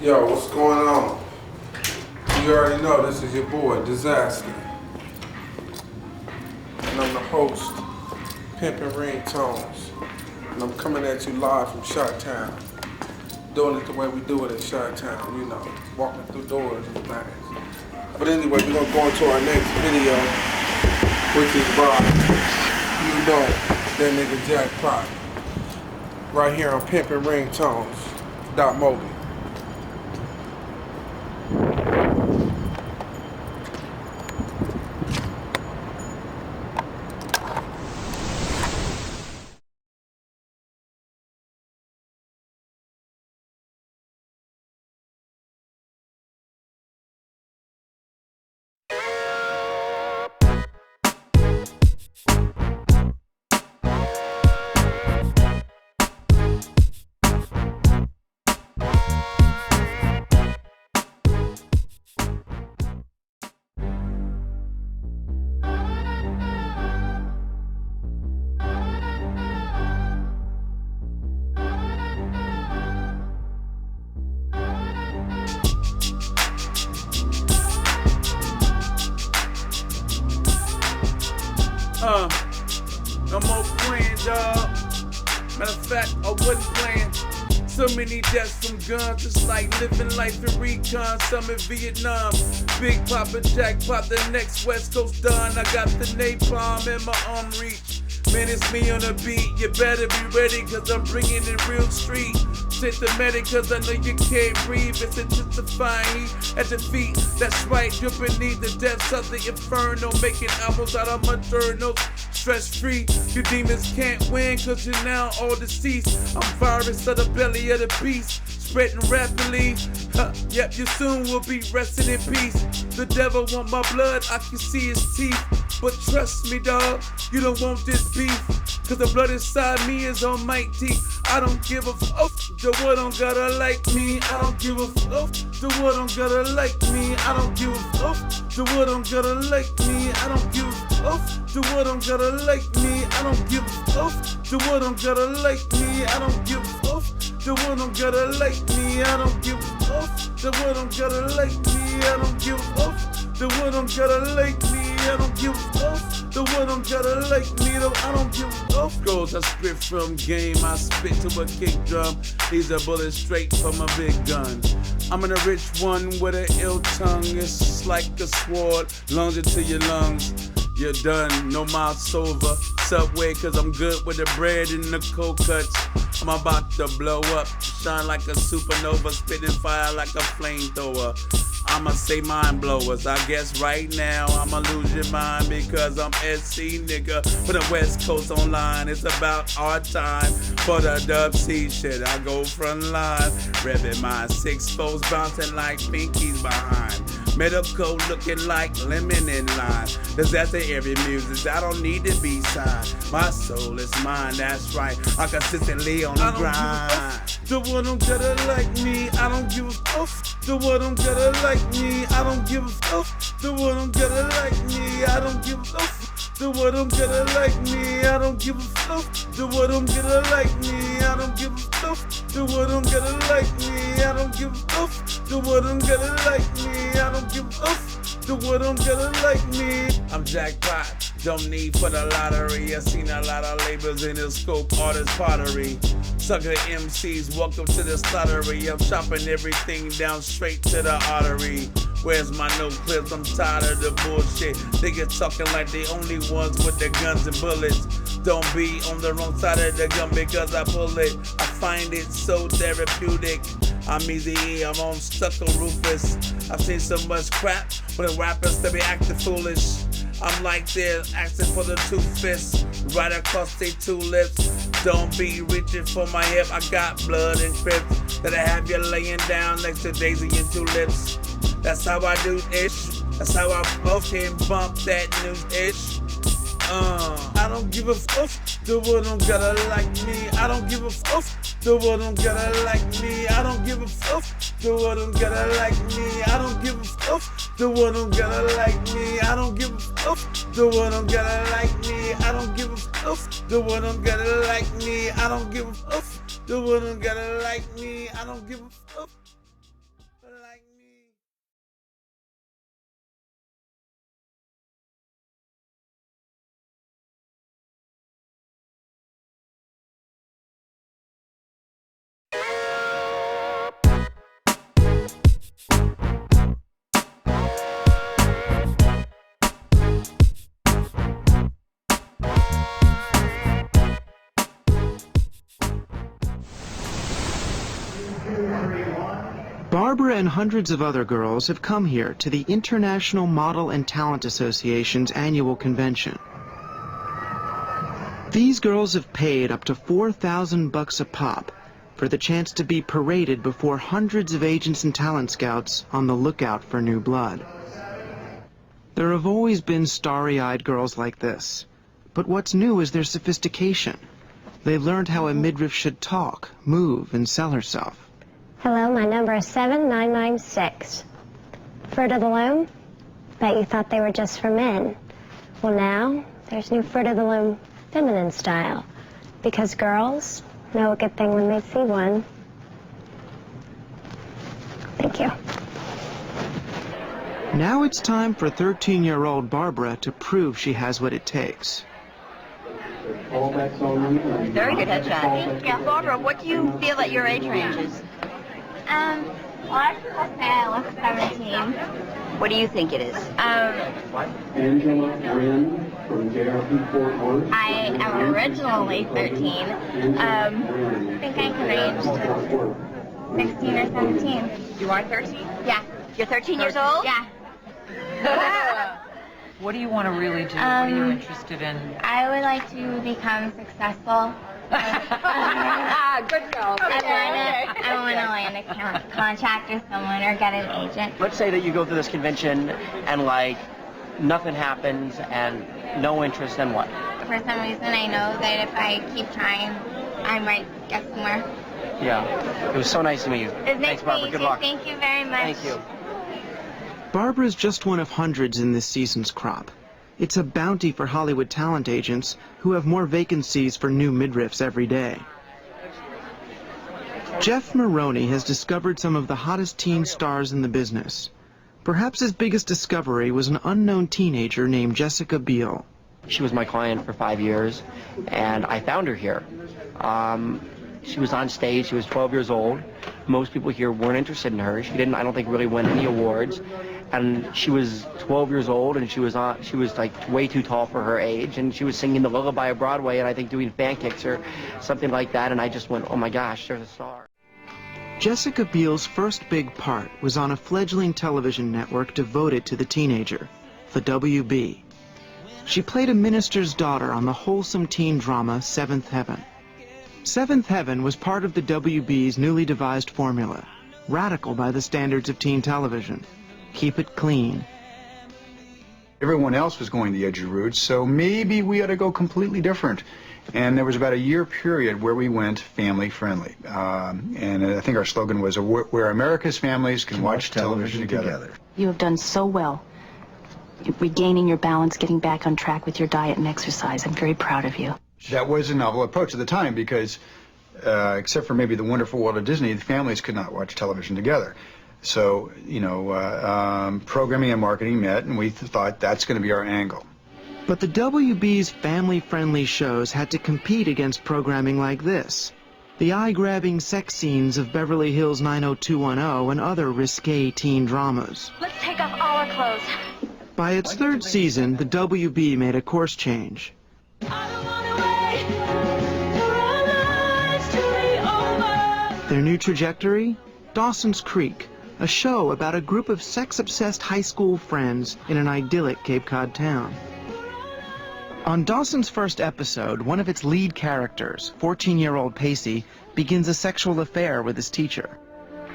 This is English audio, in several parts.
Yo, what's going on? You already know this is your boy, Disaster. And I'm the host, Pimpin' Ringtones. And I'm coming at you live from Chi-Town. Doing it the way we do it in Chi-Town, you know, walking through doors and things. But anyway, we're gonna go into our next video, which is by, you know, that nigga Jackpot. Right here on Pimpin' Ringtones.mobi. No more playing, dawg. Matter of fact, I wasn't playing. So many deaths from guns, it's like living life in recon. Some in Vietnam. Big Papa Jackpot, the next West Coast Don. I got the napalm in my arm reach. Man, it's me on the beat. You better be ready, cause I'm bringing it real street. Take the medic, cause I know you can't breathe. It's intensifying heat at the feet. That's right, you're beneath the depths of the inferno. Making albums out of my journals. Stress free, you demons can't win, cause you're now all deceased. I'm virus of the belly of the beast, spreading rapidly. Yep, you soon will be resting in peace. The devil want my blood, I can see his teeth. But trust me, dawg, you don't want this beef. Cause the blood inside me is almighty. I don't give a fuck. The world don't gotta like me. I don't give a fuck. The world don't gotta like me. I don't give a fuck. The world don't gotta like me. I don't give a fuck. The world don't gotta like me. I don't give a fuck. The world don't gotta like me. I don't give a fuck. The world don't gotta like me. I don't give a fuck. The world don't gotta like me. I don't give a fuck. The world don't gotta like me. I don't give a fuck. The world don't gotta like me. I don't give a fuck. Goals I spit from game. I spit to a kick drum. These are bullets straight from a big gun. I'm in a rich one with an ill tongue. It's like a sword, lunge into your lungs. You're done, no mouths over. Subway, cause I'm good with the bread and the cold cuts. I'm about to blow up, shine like a supernova, spitting fire like a flamethrower. I'ma say mind blowers. I guess right now I'ma lose your mind because I'm SC nigga. For the West Coast online, it's about our time. For the dub C shit, I go front line. Revving my 6-4s bouncing like pinkies behind. Medical looking like lemon in line. Disaster every music, I don't need to be signed. My soul is mine, that's right. I'm consistently on the grind. The world don't gotta like me, I don't give a fuck. The world don't gotta like me, I don't give a fuck. The world don't gotta like me, I don't give a fuck. The world don't gotta like me, I don't give a fuck. The world don't gotta like me, I don't give a fuck. The world don't gotta like me, I don't give a fuck. The world don't gotta like me, I don't give a fuck. The world don't gotta like me. I'm Jackpot, don't need for the lottery. I seen a lot of labels in the scope, artist pottery. Sucker MCs, welcome to the slaughtery. I'm chopping everything down straight to the artery. Where's my no clips? I'm tired of the bullshit. They get talking like they only ones with the guns and bullets. Don't be on the wrong side of the gun because I pull it. I find it so therapeutic. I'm easy, I'm on stuck on Rufus. I've seen so much crap, but the rappers they be acting foolish. I'm like this, asking for the two fists, right across they two lips. Don't be reaching for my hip, I got blood and crips. That I have you laying down next to Daisy and Tulips. That's how I do ish. That's how I fucking bump that new ish. I don't give a fuck. The world don't gotta like me. I don't give a fuck. The world don't gotta like me. I don't give a fuck. The world don't gotta like me. I don't give a fuck. The world don't gotta like me. I don't give a fuck. The world don't gotta like me. I don't give a fuck. The world don't gotta like me. I don't give a fuck. The world don't gotta like me. I don't give a fuck. Barbara and hundreds of other girls have come here to the International Model and Talent Association's annual convention. These girls have paid up to $4,000 a pop for the chance to be paraded before hundreds of agents and talent scouts on the lookout for new blood. There have always been starry-eyed girls like this, but what's new is their sophistication. They've learned how a midriff should talk, move, and sell herself. Hello, my number is 7996. Fruit of the Loom? Bet you thought they were just for men. Well, now there's new Fruit of the Loom feminine style, because girls know a good thing when they see one. Thank you. Now it's time for 13-year-old Barbara to prove she has what it takes. Very good headshot. Yeah, Barbara, what do you feel at your age range is? A lot of people say I look 17. What do you think it is? Angela Wren from JRP Fort Worth. I am originally 13. I think I can range to 16 or 17. You are 13? Yeah. You're 13 years old? Yeah. What do you want to really do? What are you interested in? I would like to become successful. Good girl. I want to land a contract with someone or get an agent. Let's say that you go through this convention and like nothing happens and no interest, then what? For some reason, I know that if I keep trying, I might get somewhere. Yeah. It was so nice to meet you. Thanks, Barbara. Good luck. Thank you very much. Thank you. Barbara's just one of hundreds in this season's crop. It's a bounty for Hollywood talent agents who have more vacancies for new midriffs every day. Jeff Maroney has discovered some of the hottest teen stars in the business. Perhaps his biggest discovery was an unknown teenager named Jessica Biel. She was my client for 5 years, and I found her here. She was on stage. She was 12 years old. Most people here weren't interested in her. She didn't, I don't think, really win any awards. And she was 12 years old, and she was like way too tall for her age, and she was singing the Lullaby of Broadway, and I think doing fan kicks or something like that, and I just went, oh my gosh, there's a star. Jessica Biel's first big part was on a fledgling television network devoted to the teenager, the WB. She played a minister's daughter on the wholesome teen drama Seventh Heaven. Seventh Heaven was part of the WB's newly devised formula, radical by the standards of teen television. Keep it clean. Everyone else was going the edgy route, so maybe we ought to go completely different. And there was about a year period where we went family friendly. And I think our slogan was, where America's families can watch television together. You have done so well. Regaining your balance, getting back on track with your diet and exercise. I'm very proud of you. That was a novel approach at the time because, except for maybe The Wonderful World of Disney, the families could not watch television together. So, you know, programming and marketing met, and we thought that's going to be our angle. But the WB's family-friendly shows had to compete against programming like this. The eye-grabbing sex scenes of Beverly Hills 90210 and other risque teen dramas. Let's take off all our clothes. By its third season, the WB made a course change. Their new trajectory? Dawson's Creek, a show about a group of sex-obsessed high school friends in an idyllic Cape Cod town. On Dawson's first episode, one of its lead characters, 14-year-old Pacey, begins a sexual affair with his teacher.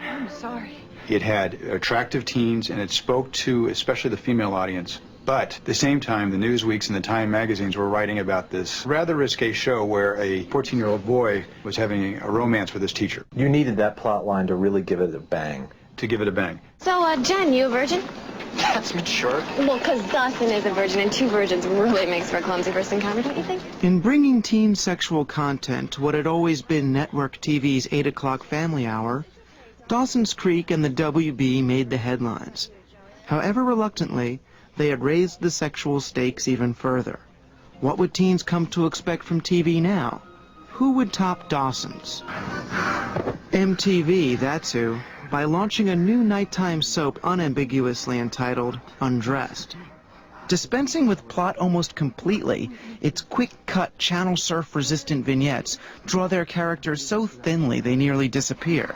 I'm sorry. It had attractive teens, and it spoke to especially the female audience. But at the same time, the Newsweeks and the Time magazines were writing about this rather risque show where a 14-year-old boy was having a romance with his teacher. You needed that plot line to really give it a bang. To give it a bang. So, Jen, you a virgin? That's mature. Well, because Dawson is a virgin, and two virgins really makes for a clumsy first encounter, don't you think? In bringing teen sexual content to what had always been network TV's 8 o'clock family hour, Dawson's Creek and the WB made the headlines. However reluctantly, they had raised the sexual stakes even further. What would teens come to expect from TV now? Who would top Dawson's? MTV, that's who, by launching a new nighttime soap unambiguously entitled Undressed. Dispensing with plot almost completely, its quick-cut, channel surf-resistant vignettes draw their characters so thinly they nearly disappear.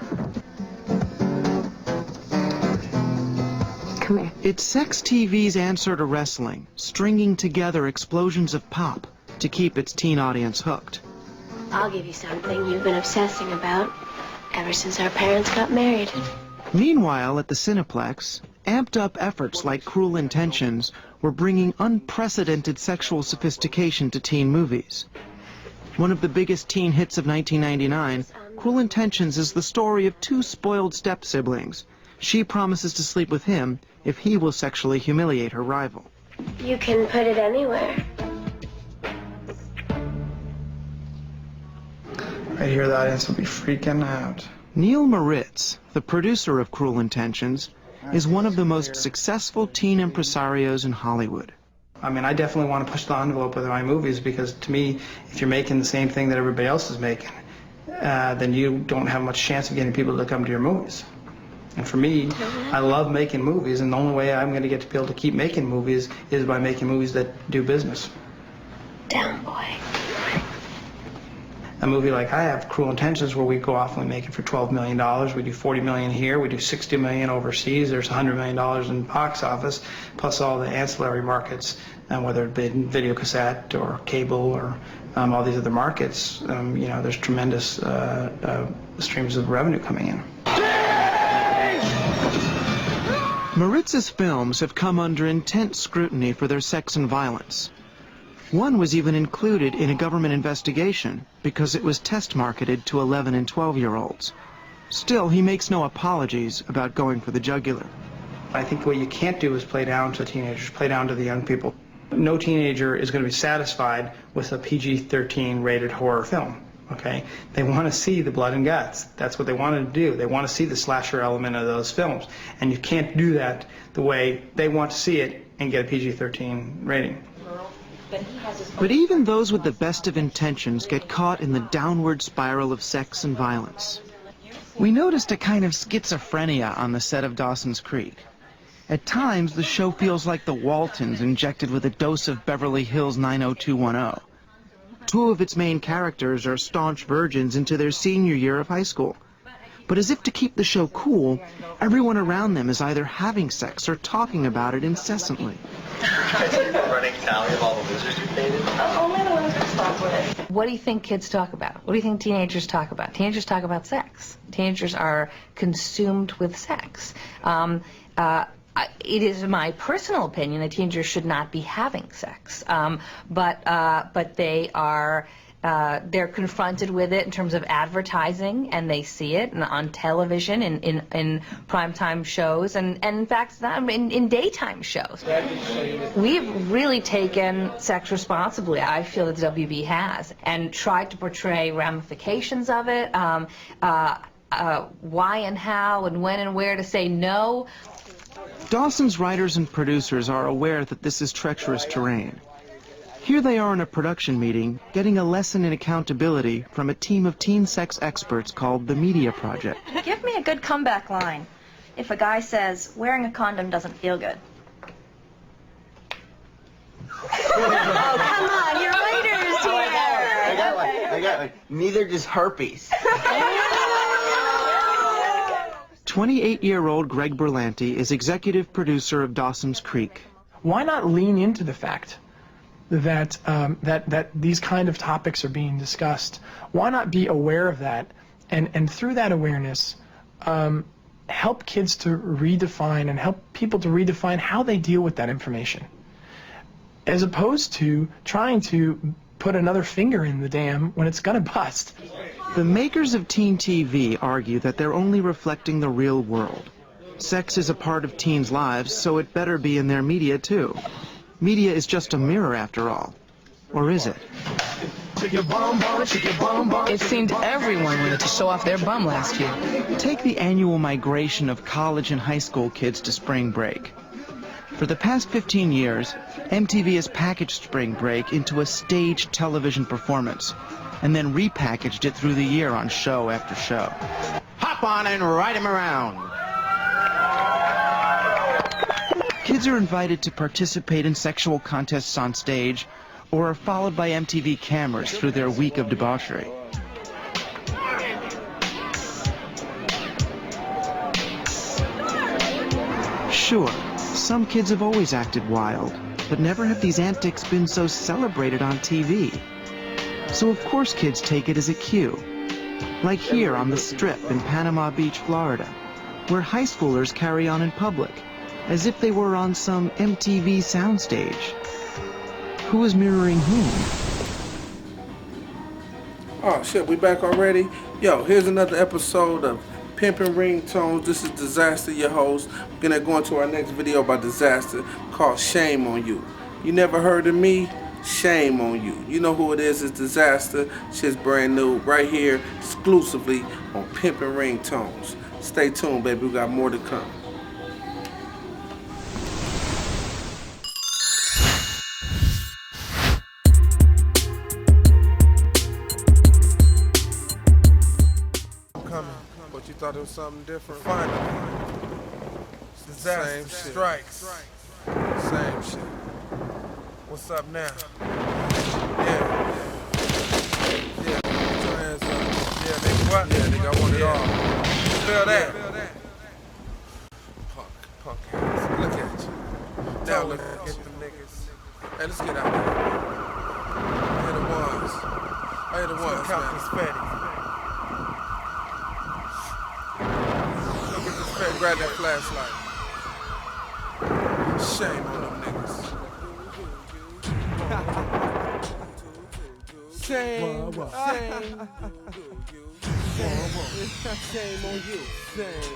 Come here. It's sex TV's answer to wrestling, stringing together explosions of pop to keep its teen audience hooked. I'll give you something you've been obsessing about ever since our parents got married. Meanwhile, at the Cineplex, amped-up efforts like Cruel Intentions were bringing unprecedented sexual sophistication to teen movies. One of the biggest teen hits of 1999, Cruel Intentions is the story of two spoiled step-siblings. She promises to sleep with him if he will sexually humiliate her rival. You can put it anywhere. Right here, the audience will be freaking out. Neil Moritz, the producer of Cruel Intentions, is one of the most successful teen impresarios in Hollywood. I mean, I definitely want to push the envelope with my movies because, to me, if you're making the same thing that everybody else is making, then you don't have much chance of getting people to come to your movies. And for me, I love making movies, and the only way I'm going to get to be able to keep making movies is by making movies that do business. Down, boy. A movie like I have, Cruel Intentions, where we go off and we make it for $12 million. We do $40 million here. We do $60 million overseas. There's $100 million in box office, plus all the ancillary markets, whether it be video cassette or cable or all these other markets. You know, there's tremendous streams of revenue coming in. Moritz's films have come under intense scrutiny for their sex and violence. One was even included in a government investigation because it was test marketed to 11 and 12-year-olds. Still, he makes no apologies about going for the jugular. I think what you can't do is play down to teenagers, play down to the young people. No teenager is going to be satisfied with a PG-13 rated horror film, okay? They want to see the blood and guts. That's what they want to do. They want to see the slasher element of those films. And you can't do that the way they want to see it and get a PG-13 rating. But even those with the best of intentions get caught in the downward spiral of sex and violence. We noticed a kind of schizophrenia on the set of Dawson's Creek. At times, the show feels like the Waltons injected with a dose of Beverly Hills 90210. Two of its main characters are staunch virgins into their senior year of high school. But as if to keep the show cool, everyone around them is either having sex or talking about it incessantly. Running tally of all the losers you dated? Only the ones we slept with. What do you think kids talk about? What do you think teenagers talk about? Teenagers talk about sex. Teenagers are consumed with sex. It is my personal opinion that teenagers should not be having sex, but they are. They're confronted with it in terms of advertising, and they see it on television, in primetime shows, and in fact, in daytime shows. We've really taken sex responsibly, I feel that the WB has, and tried to portray ramifications of it, why and how and when and where to say no. Dawson's writers and producers are aware that this is treacherous terrain. Here they are in a production meeting, getting a lesson in accountability from a team of teen sex experts called the Media Project. Give me a good comeback line. If a guy says, wearing a condom doesn't feel good. Oh, come on, you're writers here. I got one. Neither does herpes. 28-year-old Greg Berlanti is executive producer of Dawson's Creek. Why not lean into the fact that that these kind of topics are being discussed? Why not be aware of that, and through that awareness, help kids to redefine and help people to redefine how they deal with that information, as opposed to trying to put another finger in the dam when it's gonna bust. The makers of teen TV argue that they're only reflecting the real world. Sex is a part of teens' lives, so it better be in their media too. Media is just a mirror, after all. Or is it? It seemed everyone wanted to show off their bum last year. Take the annual migration of college and high school kids to spring break. For the past 15 years, MTV has packaged spring break into a staged television performance, and then repackaged it through the year on show after show. Hop on and ride him around. Kids are invited to participate in sexual contests on stage, or are followed by MTV cameras through their week of debauchery. Sure, Some kids have always acted wild, but never have these antics been so celebrated on TV. So of course kids take it as a cue. Like here on the Strip in Panama Beach, Florida, where high schoolers carry on in public, as if they were on some MTV soundstage. Who is mirroring whom? Oh shit, we back already? Yo, here's another episode of Pimpin' Ringtones. This is Disaster, your host. We're gonna go into our next video about Disaster called Shame on You. You never heard of me? Shame on you. You know who it is, it's Disaster. Shit's brand new, right here, exclusively on Pimpin' Ringtones. Stay tuned, baby, we got more to come. But you thought it was something different? Finally. Disaster. Same shit. Strikes. Same shit. What's up now? Yeah. Yeah. Put your hands up. Yeah, nigga. What? Yeah, nigga, I want it all. You feel that? Punk ass. Look at you. Now look at them niggas. Hey, let's get out there. I hear the ones. I hear the ones, man. Grab that flashlight. Shame on them niggas. Shame. Shame on you.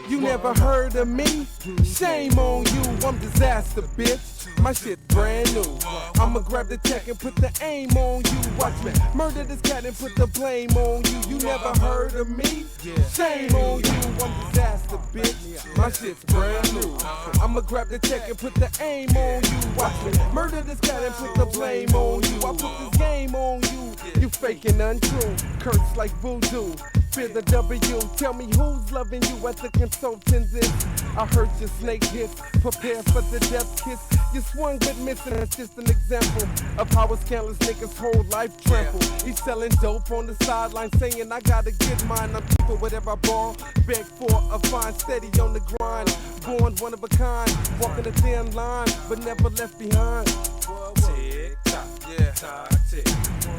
You never heard of me? Shame on you. I'm Disaster, bitch. My shit brand new. I'ma grab the tech and put the aim on you. Watch me murder this cat and put the blame on you. You never heard of me? Shame on you. I'm Disaster, bitch. My shit's brand new. I'ma grab the tech and put the aim on you. Watch me murder this cat and put the blame on you. I put this game on you. You fake and untrue. Curse like voodoo. Fear the W. Tell me who's loving you at the consultants is. I heard your snake hiss. Prepare for the death kiss. You swung but missing. That's just an example of how a scandalous nigga's whole life trampled. He's selling dope on the sideline, saying I gotta get mine. I'm cheaper whatever I borrow. Beg for a fine, steady on the grind. Born one of a kind, walking a thin line, but never left behind. Tick tock, yeah, tock tick.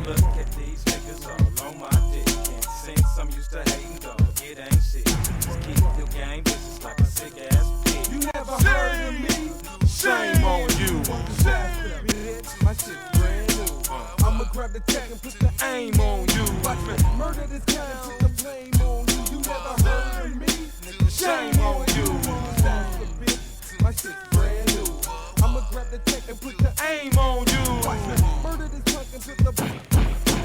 Look at these niggas all on my dick. And since I'm used to hating, dog, it ain't shit. Just keep your game, this is like a sick ass pig. You never heard of me? Shame on you. My shit's brand new. I'ma grab the tech and put the aim on you. Watch me murder this cat and put the blame on you. You never heard of me? Shame on you. My shit's brand new. I'ma grab the tech and put the aim on you. Watch me murder this punk and put the.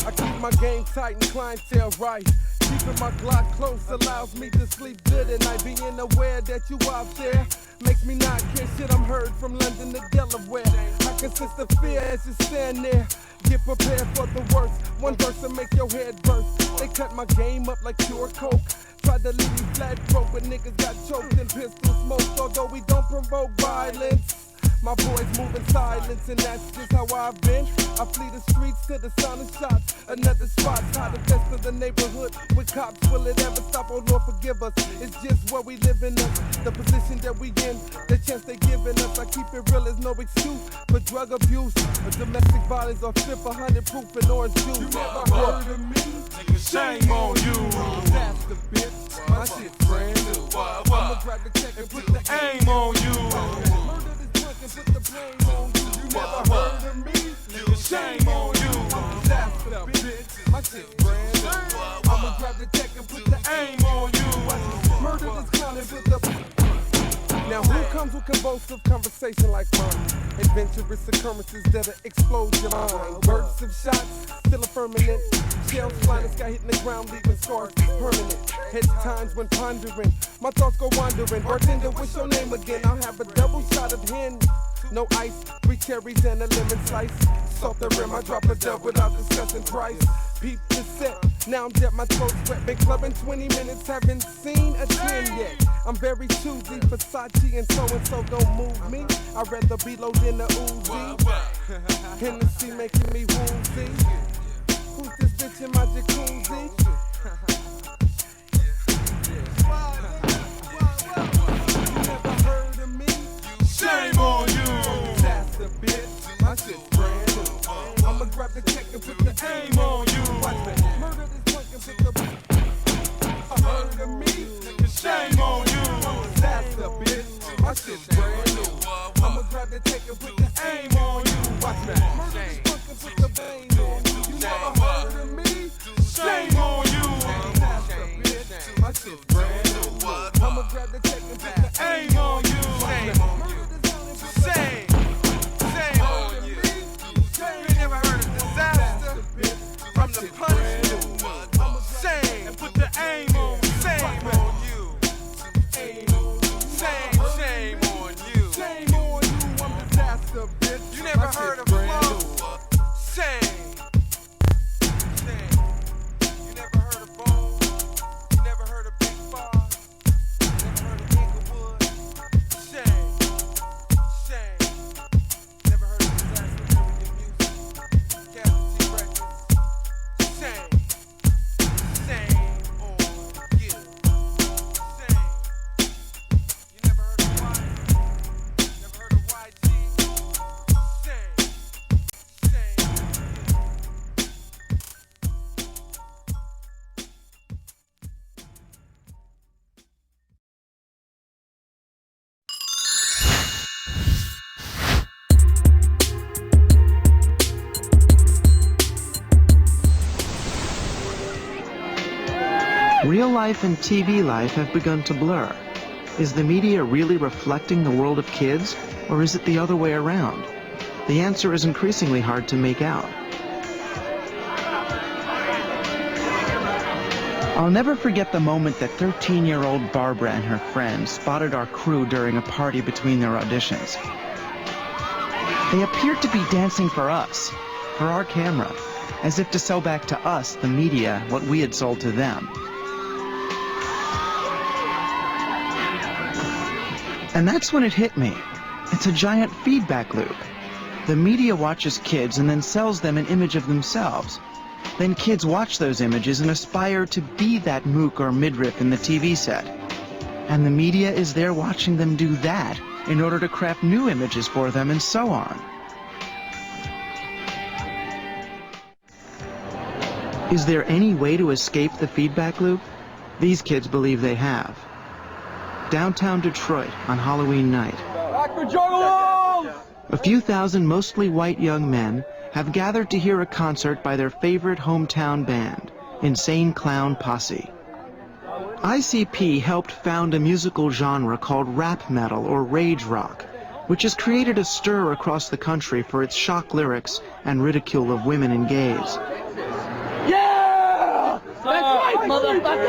I keep my game tight and clientele right. Keeping my Glock close allows me to sleep good at night. Being aware that you out there makes me not care shit. I'm heard from London to Delaware. I can sense the fear as you stand there. Get prepared for the worst. One verse will make your head burst. They cut my game up like pure coke. Tried to leave me flat broke, but niggas got choked and pistol smoked. Although we don't provoke violence, my boys move in silence, and that's just how I've been. I flee the streets to the sound of shots. Another spot's hot, the best of the neighborhood. With cops, will it ever stop? Oh Lord, forgive us. It's just what we live in us. The position that we in, the chance they giving us. I keep it real, there's no excuse for drug abuse, or domestic violence, or flip 100 proof in orange juice. You never heard of me? Shame on you. That's the bitch. My shit's brand new. I'ma grab the check and put the aim on you. Put the blame on you. You never heard of me? Shame on you. That's the bitch. My shit's brand new. I'ma grab the tech and put the aim on you. Murder this clown and put the. Now who comes with convulsive conversation like mine? Adventurous occurrences that'll explode your mind. Bursts of shots, still a firmament. Shells flying, the sky hitting the ground, leaving scars permanent. At times when pondering, my thoughts go wandering. Bartender, what's your name again? I'll have a double shot of hen. No ice, 3 cherries and a lemon slice. Salt the rim, I drop a dub without discussing price. Peep the set, now I'm jet, my throat's wet. Been clubbing 20 minutes, haven't seen a 10 yet. I'm very choosy, Versace and so don't move me. I'd rather be low than the Uzi. Hennessy making me woozy. Who's this bitch in my jacuzzi? You never heard of me? Shame on and put the aim on you. Murder this punk and put the murder me. Shame on you. Disaster, bitch. My shit's brand new. I'ma grab the tech and put the aim on you. Watch that. Murder this punk and put the bang on you. You never murder me. Shame on you. Disaster, bitch. My shit's brand new. I'ma grab the tech and put the aim on you. Shame on you. Shame. Shame on you. You ain't never heard of disaster from the punishment. Shame. And put the aim on. Shame on you. Shame on you. Shame on you. I'm disaster, bitch. You never heard of flow. Shame. You never heard of Bone. You never heard of Big Five. You never heard of Inglewood. Shame. Never heard of disaster music. Capital T Records. Shame. On you. You never heard of YG? Never heard of YG? Real life and TV life have begun to blur. Is the media really reflecting the world of kids, or is it the other way around? The answer is increasingly hard to make out. I'll never forget the moment that 13-year-old Barbara and her friends spotted our crew during a party between their auditions. They appeared to be dancing for us, for our camera, as if to sell back to us, the media, what we had sold to them. And that's when it hit me. It's a giant feedback loop. The media watches kids and then sells them an image of themselves. Then kids watch those images and aspire to be that mook or midriff in the TV set. And the media is there watching them do that in order to craft new images for them and so on. Is there any way to escape the feedback loop? These kids believe they have. Downtown Detroit on Halloween night. A few thousand mostly white young men have gathered to hear a concert by their favorite hometown band, Insane Clown Posse. ICP helped found a musical genre called rap metal or rage rock, which has created a stir across the country for its shock lyrics and ridicule of women and gays. Yeah! That's right, motherfucker!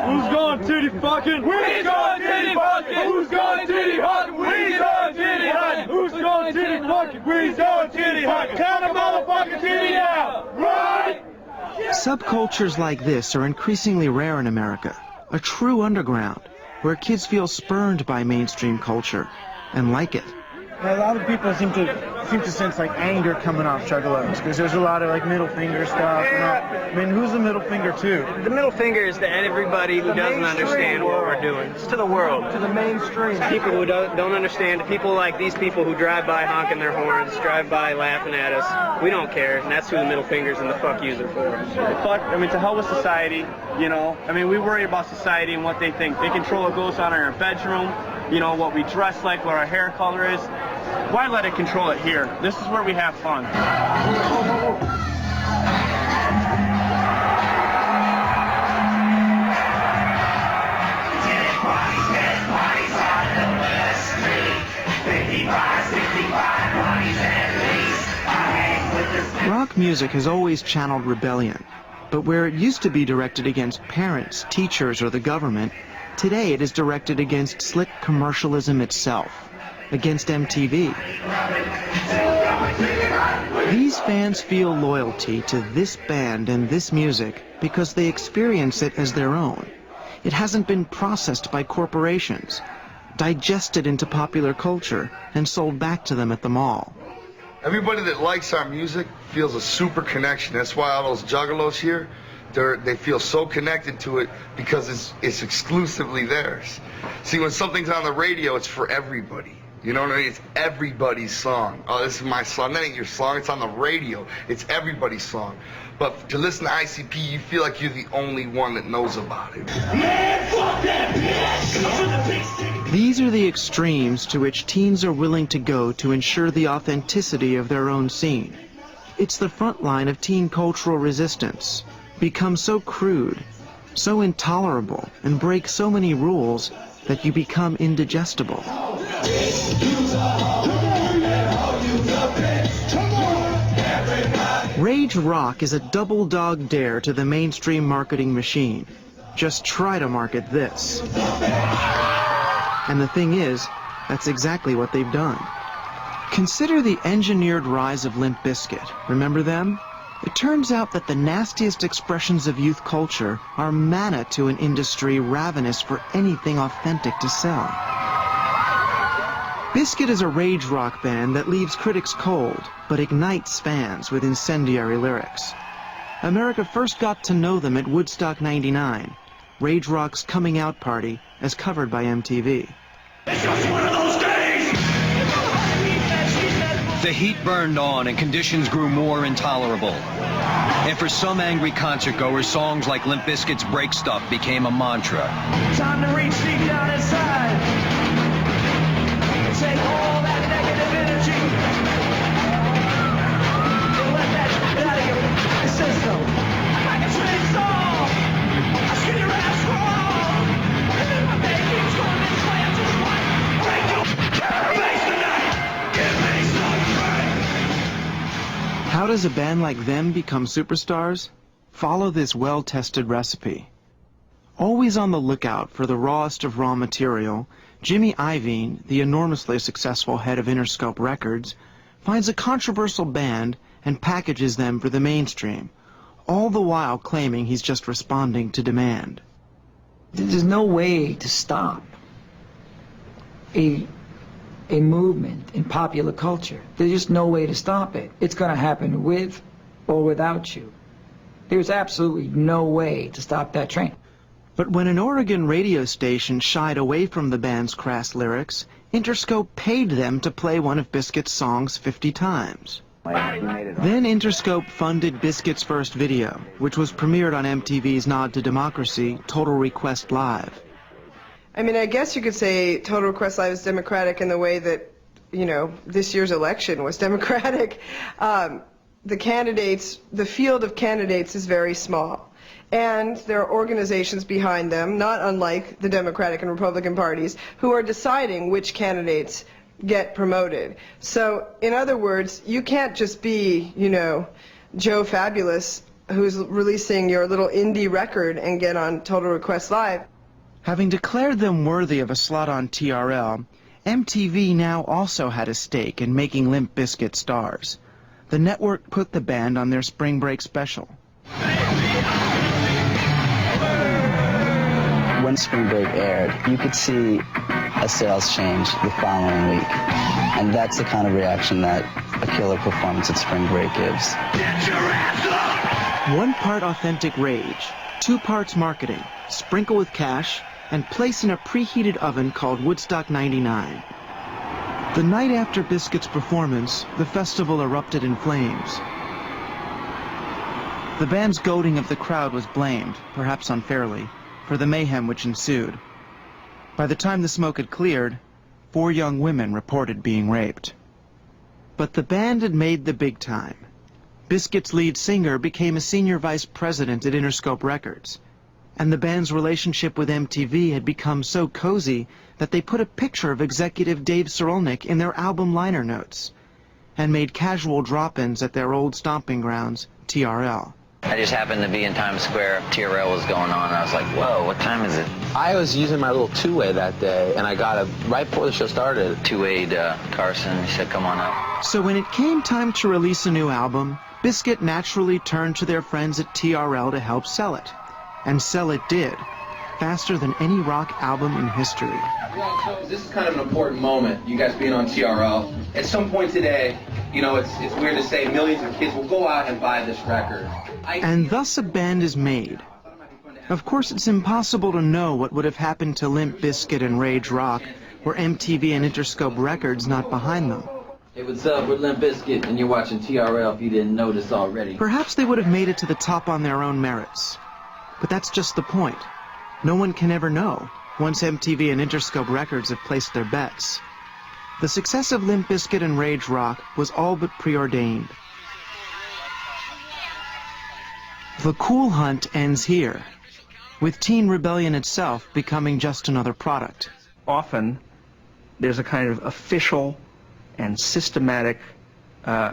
Who's going titty fucking? We's going titty fucking! Who's going titty fucking? We's going titty fucking! Who's going titty fucking? We's going titty fucking! Count a motherfucking titty out! Right! Subcultures like this are increasingly rare in America. A true underground, where kids feel spurned by mainstream culture and like it. A lot of people seem to sense like anger coming off Juggalos because there's a lot of like middle finger stuff. I mean, who's the middle finger to? The middle finger is to everybody who doesn't understand what we're doing. It's to the world. To the mainstream. People who don't understand. People like these people who drive by honking their horns, drive by laughing at us. We don't care, and that's who the middle fingers and the fuck yous are for. Fuck, I mean, to hell with society, you know? I mean, we worry about society and what they think. They control what goes on in our bedroom, you know, what we dress like, what our hair color is. Why let it control it here? This is where we have fun. Rock music has always channeled rebellion, but where it used to be directed against parents, teachers, or the government, today it is directed against slick commercialism itself. Against MTV. These fans feel loyalty to this band and this music because they experience it as their own. It hasn't been processed by corporations, digested into popular culture, and sold back to them at the mall. Everybody that likes our music feels a super connection. That's why all those juggalos here, they feel so connected to it because it's exclusively theirs. See, when something's on the radio, it's for everybody. You know what I mean? It's everybody's song. Oh, this is my song. That ain't your song. It's on the radio. It's everybody's song. But to listen to ICP, you feel like you're the only one that knows about it. These are the extremes to which teens are willing to go to ensure the authenticity of their own scene. It's the front line of teen cultural resistance, become so crude, so intolerable, and break so many rules that you become indigestible. Rage Rock is a double dog dare to the mainstream marketing machine. Just try to market this. And the thing is, that's exactly what they've done. Consider the engineered rise of Limp Bizkit. Remember them? It turns out that the nastiest expressions of youth culture are manna to an industry ravenous for anything authentic to sell. Bizkit is a rage rock band that leaves critics cold, but ignites fans with incendiary lyrics. America first got to know them at Woodstock '99, rage rock's coming out party as covered by MTV. It's just one of those days! The heat burned on and conditions grew more intolerable. And for some angry concertgoers, songs like Limp Bizkit's Break Stuff became a mantra. Time to reach deep down inside. Take all that negative energy. And let that out of your system. Like a chainsaw. I see your ass crawl. And then my day keeps going this way. I just want to break you. Face tonight. Give me some strength. How does a band like them become superstars? Follow this well-tested recipe. Always on the lookout for the rawest of raw material, Jimmy Iovine, the enormously successful head of Interscope Records, finds a controversial band and packages them for the mainstream, all the while claiming he's just responding to demand. There's no way to stop a movement in popular culture. There's just no way to stop it. It's going to happen with or without you. There's absolutely no way to stop that train. But when an Oregon radio station shied away from the band's crass lyrics, Interscope paid them to play one of Bizkit's songs 50 times. Then Interscope funded Bizkit's first video, which was premiered on MTV's Nod to Democracy, Total Request Live. I mean, I guess you could say Total Request Live is democratic in the way that, you know, this year's election was democratic. The candidates, the field of candidates is very small. And there are organizations behind them, not unlike the Democratic and Republican parties, who are deciding which candidates get promoted. So, in other words, you can't just be, you know, Joe Fabulous, who's releasing your little indie record and get on Total Request Live. Having declared them worthy of a slot on TRL, MTV now also had a stake in making Limp Bizkit stars. The network put the band on their spring break special. When Spring Break aired, you could see a sales change the following week. And that's the kind of reaction that a killer performance at Spring Break gives. One part authentic rage, 2 parts marketing, sprinkle with cash, and place in a preheated oven called Woodstock '99. The night after Bizkit's performance, the festival erupted in flames. The band's goading of the crowd was blamed, perhaps unfairly, for the mayhem which ensued. By the time the smoke had cleared, 4 young women reported being raped. But the band had made the big time. Bizkit's lead singer became a senior vice president at Interscope Records, and the band's relationship with MTV had become so cozy that they put a picture of executive Dave Cerulnik in their album liner notes, and made casual drop-ins at their old stomping grounds, TRL. I just happened to be in Times Square. TRL was going on, and I was like, whoa, what time is it? I was using my little two-way that day, and I got it right before the show started. Two-wayed Carson. He said, come on up. So when it came time to release a new album, Bizkit naturally turned to their friends at TRL to help sell it. And sell it did, faster than any rock album in history. Well, so this is kind of an important moment, you guys being on TRL. At some point today, you know, it's weird to say millions of kids will go out and buy this record. And thus a band is made. Of course, it's impossible to know what would have happened to Limp Bizkit and Rage Rock Were MTV and Interscope Records not behind them? Hey, what's up? We're Limp Bizkit, and you're watching TRL if you didn't notice already. Perhaps they would have made it to the top on their own merits. But that's just the point. No one can ever know, once MTV and Interscope Records have placed their bets. The success of Limp Bizkit and Rage Rock was all but preordained. The cool hunt ends here, with Teen Rebellion itself becoming just another product. Often, there's a kind of official and systematic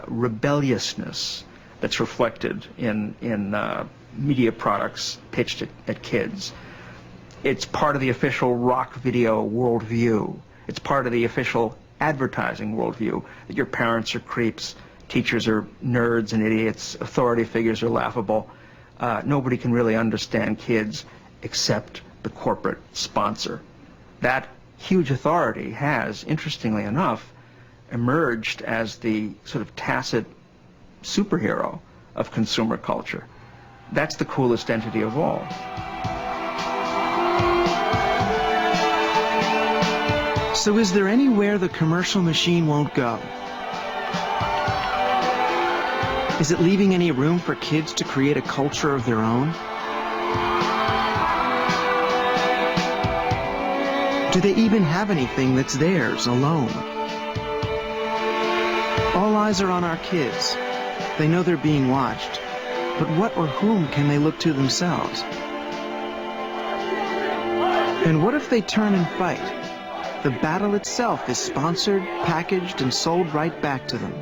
rebelliousness that's reflected in media products pitched at kids. It's part of the official rock video worldview. It's part of the official advertising worldview that your parents are creeps, teachers are nerds and idiots, authority figures are laughable. Nobody can really understand kids except the corporate sponsor. That huge authority has, interestingly enough, emerged as the sort of tacit superhero of consumer culture. That's the coolest entity of all. So is there anywhere the commercial machine won't go? Is it leaving any room for kids to create a culture of their own? Do they even have anything that's theirs alone? All eyes are on our kids. They know they're being watched. But what or whom can they look to themselves? And what if they turn and fight? The battle itself is sponsored, packaged, and sold right back to them.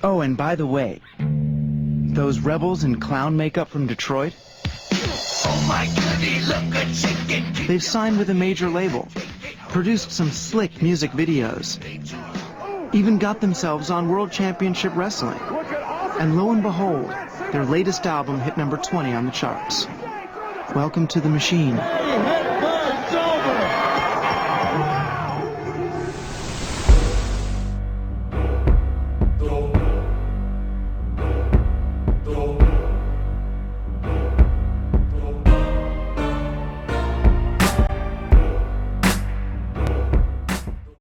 Oh, and by the way, those rebels in clown makeup from Detroit, they've signed with a major label, produced some slick music videos, even got themselves on World Championship Wrestling. And lo and behold, their latest album hit number 20 on the charts. Welcome to the machine.